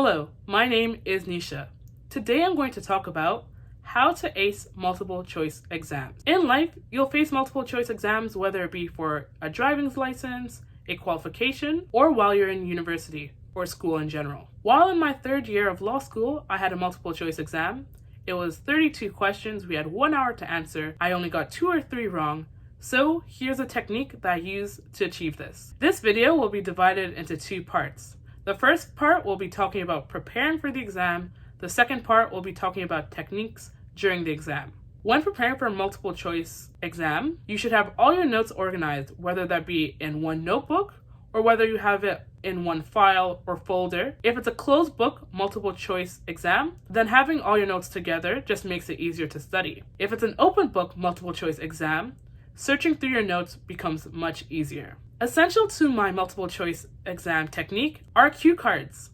Hello, my name is Nisha. Today I'm going to talk about how to ace multiple choice exams. In life, you'll face multiple choice exams, whether it be for a driving license, a qualification, or while you're in university or school in general. While in my third year of law school, I had a multiple choice exam. It was 32 questions. We had 1 hour to answer. I only got 2 or 3 wrong. So here's a technique that I use to achieve this. This video will be divided into 2 parts. The first part will be talking about preparing for the exam. The second part will be talking about techniques during the exam. When preparing for a multiple choice exam, you should have all your notes organized, whether that be in one notebook or whether you have it in one file or folder. If it's a closed book multiple choice exam, then having all your notes together just makes it easier to study. If it's an open book multiple choice exam, searching through your notes becomes much easier. Essential to my multiple choice exam technique are cue cards.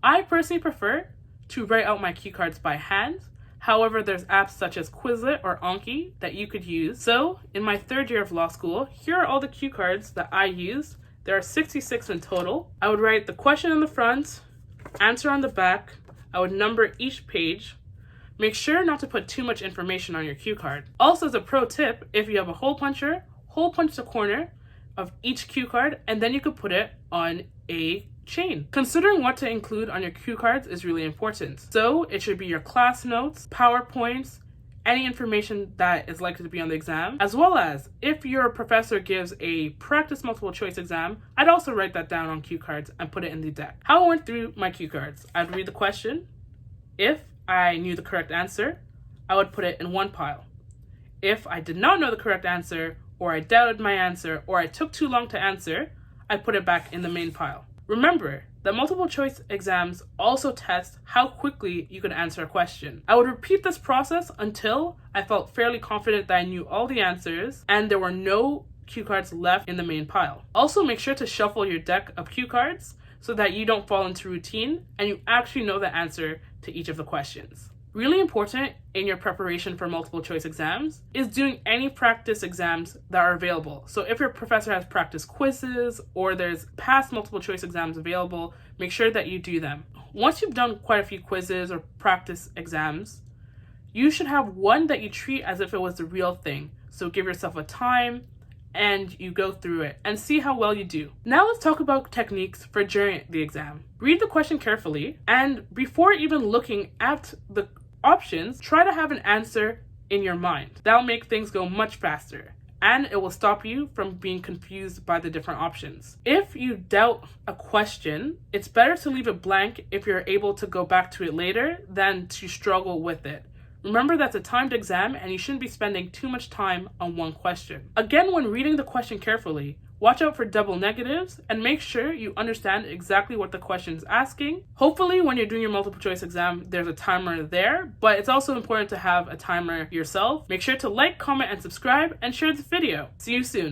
I personally prefer to write out my cue cards by hand. However, there's apps such as Quizlet or Anki that you could use. So in my third year of law school, here are all the cue cards that I used. There are 66 in total. I would write the question on the front, answer on the back. I would number each page. Make sure not to put too much information on your cue card. Also, as a pro tip, if you have a hole puncher, hole punch the corner of each cue card, and then you could put it on a chain. Considering what to include on your cue cards is really important. So it should be your class notes, PowerPoints, any information that is likely to be on the exam, as well as if your professor gives a practice multiple choice exam, I'd also write that down on cue cards and put it in the deck. How I went through my cue cards: I'd read the question. If I knew the correct answer, I would put it in one pile. If I did not know the correct answer, or I doubted my answer, or I took too long to answer, I put it back in the main pile. Remember that multiple choice exams also test how quickly you could answer a question. I would repeat this process until I felt fairly confident that I knew all the answers and there were no cue cards left in the main pile. Also, make sure to shuffle your deck of cue cards so that you don't fall into routine and you actually know the answer to each of the questions. Really important in your preparation for multiple choice exams is doing any practice exams that are available. So if your professor has practice quizzes or there's past multiple choice exams available, make sure that you do them. Once you've done quite a few quizzes or practice exams, you should have one that you treat as if it was the real thing. So give yourself a time and you go through it and see how well you do. Now let's talk about techniques for during the exam. Read the question carefully, and before even looking at the options, try to have an answer in your mind. That'll make things go much faster and it will stop you from being confused by the different options. If you doubt a question, it's better to leave it blank if you're able to go back to it later than to struggle with it. Remember, that's a timed exam and you shouldn't be spending too much time on one question. Again, when reading the question carefully, watch out for double negatives and make sure you understand exactly what the question is asking. Hopefully, when you're doing your multiple choice exam, there's a timer there, but it's also important to have a timer yourself. Make sure to like, comment, and subscribe, and share this video. See you soon.